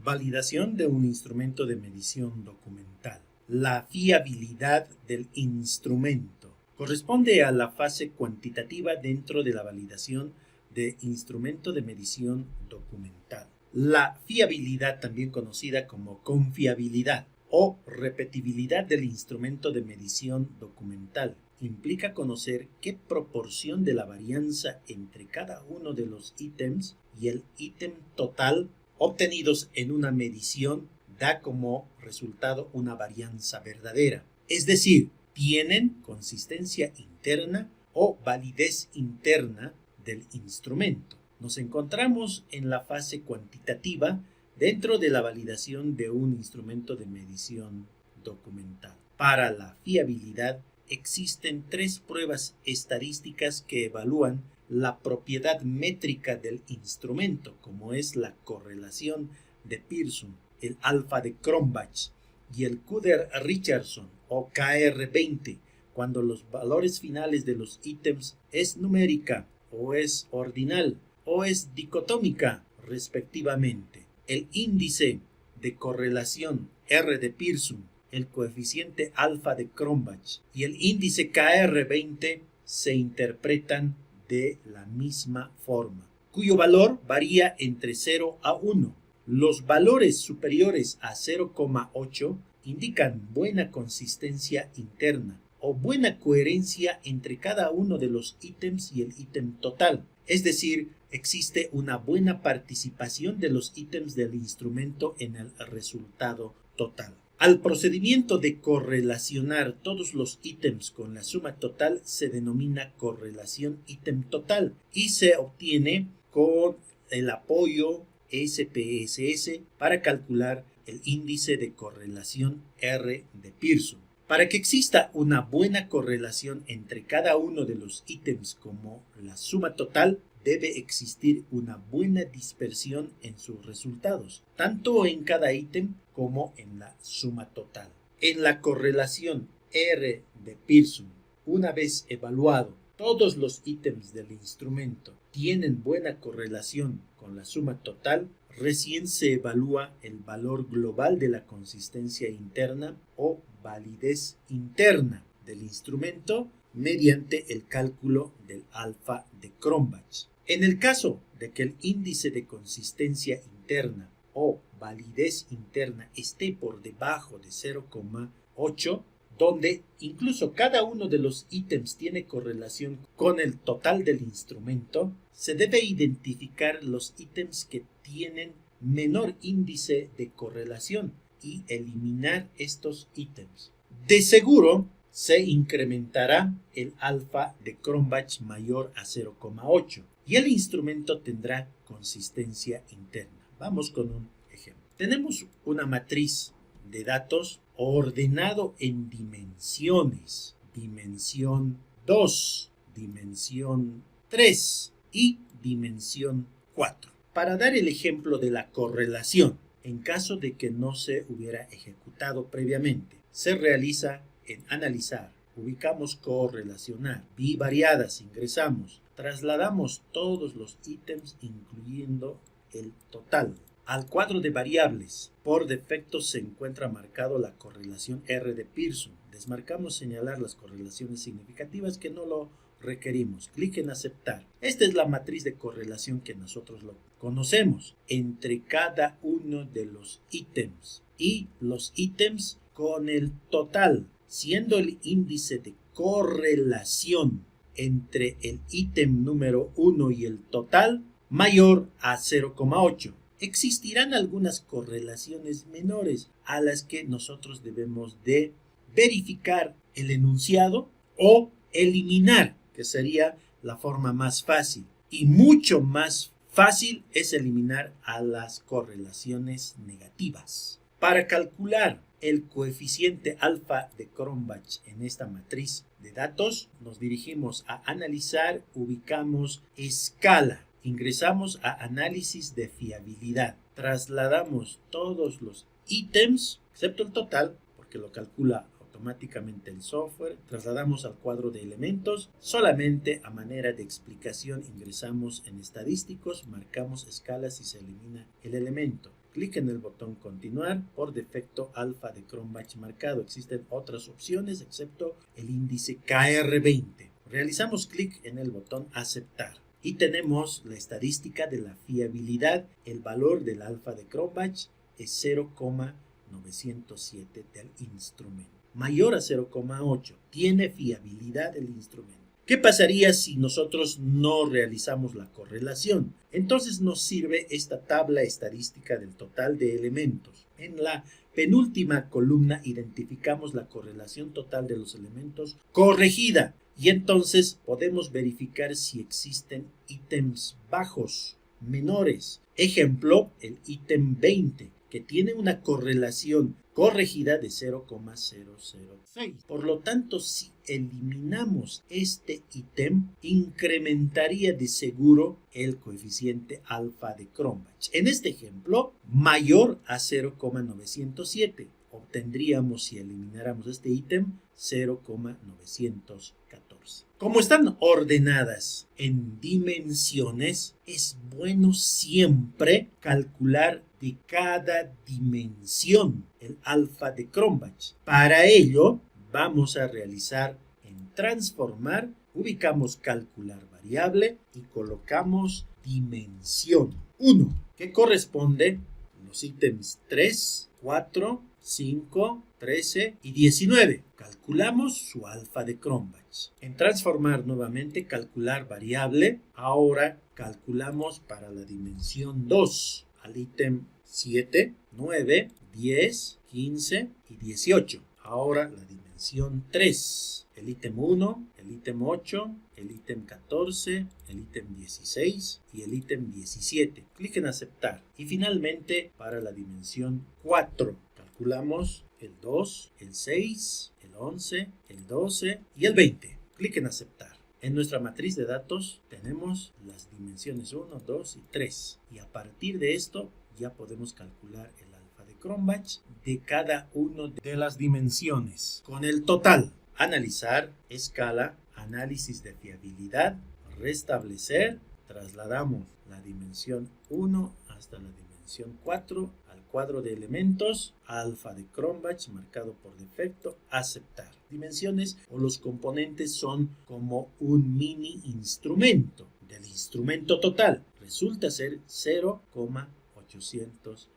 Validación de un instrumento de medición documental. La fiabilidad del instrumento corresponde a la fase cuantitativa dentro de la validación de instrumento de medición documental. La fiabilidad, también conocida como confiabilidad o repetibilidad del instrumento de medición documental, implica conocer qué proporción de la varianza entre cada uno de los ítems y el ítem total obtenidos en una medición da como resultado una varianza verdadera. Es decir, tienen consistencia interna o validez interna del instrumento. Nos encontramos en la fase cuantitativa dentro de la validación de un instrumento de medición documental. Para la fiabilidad existen 3 pruebas estadísticas que evalúan la propiedad métrica del instrumento, como es la correlación de Pearson, el alfa de Cronbach y el Kuder-Richardson o KR20, cuando los valores finales de los ítems es numérica o es ordinal o es dicotómica, respectivamente. El índice de correlación R de Pearson, el coeficiente alfa de Cronbach y el índice KR20 se interpretan de la misma forma, cuyo valor varía entre 0 a 1. Los valores superiores a 0,8 indican buena consistencia interna o buena coherencia entre cada uno de los ítems y el ítem total. Es decir, existe una buena participación de los ítems del instrumento en el resultado total. Al procedimiento de correlacionar todos los ítems con la suma total se denomina correlación ítem total y se obtiene con el apoyo SPSS para calcular el índice de correlación R de Pearson. Para que exista una buena correlación entre cada uno de los ítems como la suma total, debe existir una buena dispersión en sus resultados, tanto en cada ítem como en la suma total. En la correlación R de Pearson, una vez evaluado todos los ítems del instrumento tienen buena correlación con la suma total, recién se evalúa el valor global de la consistencia interna o validez interna del instrumento mediante el cálculo del alfa de Cronbach. En el caso de que el índice de consistencia interna o validez interna esté por debajo de 0,8, donde incluso cada uno de los ítems tiene correlación con el total del instrumento, se debe identificar los ítems que tienen menor índice de correlación y eliminar estos ítems. De seguro, se incrementará el alfa de Cronbach mayor a 0,8 y el instrumento tendrá consistencia interna. Vamos con un ejemplo. Tenemos una matriz de datos ordenado en dimensiones, dimensión 2, dimensión 3 y dimensión 4. Para dar el ejemplo de la correlación, en caso de que no se hubiera ejecutado previamente, se realiza en analizar, ubicamos correlacionar, bivariadas, ingresamos, trasladamos todos los ítems incluyendo el total. Al cuadro de variables, por defecto se encuentra marcado la correlación R de Pearson. Desmarcamos señalar las correlaciones significativas que no lo requerimos. Clic en aceptar. Esta es la matriz de correlación que nosotros lo conocemos entre cada uno de los ítems y los ítems con el total, siendo el índice de correlación entre el ítem número 1 y el total mayor a 0,8. Existirán algunas correlaciones menores a las que nosotros debemos de verificar el enunciado o eliminar, que sería la forma más fácil. Y mucho más fácil es eliminar a las correlaciones negativas. Para calcular el coeficiente alfa de Cronbach en esta matriz de datos, nos dirigimos a analizar, ubicamos escala. Ingresamos a análisis de fiabilidad. Trasladamos todos los ítems, excepto el total, porque lo calcula automáticamente el software. Trasladamos al cuadro de elementos. Solamente a manera de explicación ingresamos en estadísticos, marcamos escalas y se elimina el elemento. Clic en el botón continuar. Por defecto alfa de Cronbach marcado. Existen otras opciones excepto el índice KR20. Realizamos clic en el botón aceptar. Y tenemos la estadística de la fiabilidad. El valor del alfa de Cronbach es 0,907 del instrumento. Mayor a 0,8. Tiene fiabilidad el instrumento. ¿Qué pasaría si nosotros no realizamos la correlación? Entonces nos sirve esta tabla estadística del total de elementos. En la penúltima columna identificamos la correlación total de los elementos corregida y entonces podemos verificar si existen ítems bajos, menores. Ejemplo, el ítem 20, que tiene una correlación corregida de 0,006. Por lo tanto, si eliminamos este ítem, incrementaría de seguro el coeficiente alfa de Cronbach. En este ejemplo, mayor a 0,907. Obtendríamos, si elimináramos este ítem, 0,914. Como están ordenadas en dimensiones, es bueno siempre calcular de cada dimensión el alfa de Cronbach. Para ello, vamos a realizar en transformar, ubicamos calcular variable y colocamos dimensión 1, que corresponde a los ítems 3, 4, 5, 13 y 19. Calculamos su alfa de Cronbach. En transformar nuevamente, calcular variable, ahora calculamos para la dimensión 2 al ítem 7, 9, 10, 15 y 18. Ahora la dimensión 3, el ítem 1, el ítem 8, el ítem 14, el ítem 16 y el ítem 17. Clic en aceptar. Y finalmente para la dimensión 4 calculamos el 2, el 6, el 11, el 12 y el 20. Clic en aceptar. En nuestra matriz de datos tenemos las dimensiones 1, 2 y 3. Y a partir de esto ya podemos calcular el alfa de Cronbach de cada una de las dimensiones. Con el total, analizar, escala, análisis de fiabilidad, restablecer, trasladamos la dimensión 1 hasta la dimensión 4 al cuadro de elementos, alfa de Cronbach marcado por defecto, aceptar. Dimensiones o los componentes son como un mini instrumento del instrumento total. Resulta ser 0,850.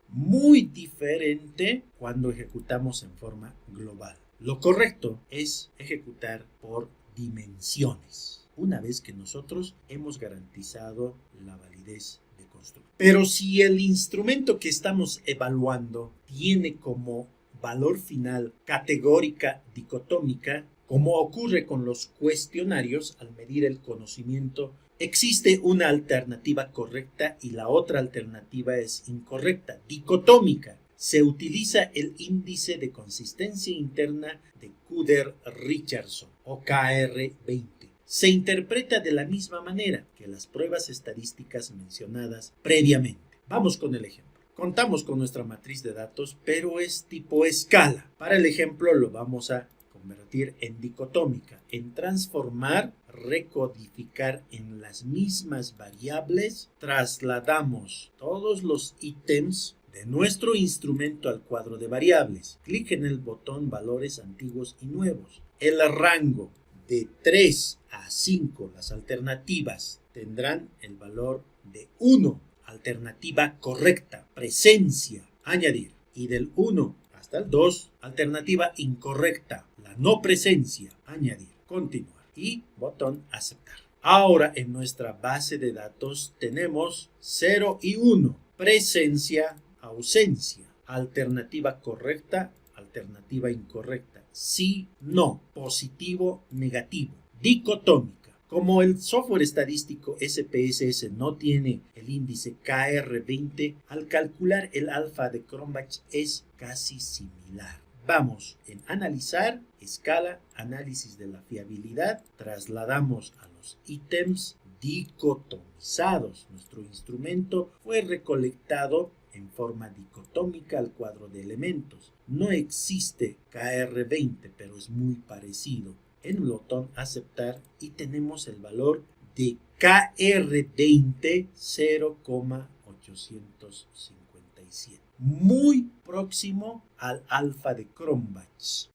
Muy diferente cuando ejecutamos en forma global. Lo correcto es ejecutar por dimensiones, una vez que nosotros hemos garantizado la validez de construcción. Pero si el instrumento que estamos evaluando tiene como valor final categórica dicotómica, como ocurre con los cuestionarios al medir el conocimiento, existe una alternativa correcta y la otra alternativa es incorrecta, dicotómica. Se utiliza el índice de consistencia interna de Kuder-Richardson o KR20. Se interpreta de la misma manera que las pruebas estadísticas mencionadas previamente. Vamos con el ejemplo. Contamos con nuestra matriz de datos, pero es tipo escala. Para el ejemplo lo vamos a convertir en dicotómica, en transformar, recodificar en las mismas variables, trasladamos todos los ítems de nuestro instrumento al cuadro de variables. Clic en el botón valores antiguos y nuevos. El rango de 3 a 5, las alternativas tendrán el valor de 1, alternativa correcta, presencia, añadir. Y del 1 hasta el 2, alternativa incorrecta, la no presencia, añadir, continuar y botón aceptar. Ahora en nuestra base de datos tenemos 0 y 1, presencia, ausencia, alternativa correcta, alternativa incorrecta, sí, no, positivo, negativo, dicotómica. Como el software estadístico SPSS no tiene el índice KR20, al calcular el alfa de Cronbach es casi similar. Vamos en analizar, escala, análisis de la fiabilidad, trasladamos a los ítems dicotomizados. Nuestro instrumento fue recolectado en forma dicotómica al cuadro de elementos. No existe KR20, pero es muy parecido. En el botón aceptar y tenemos el valor de KR20 0,850. 47, muy próximo al alfa de Cronbach.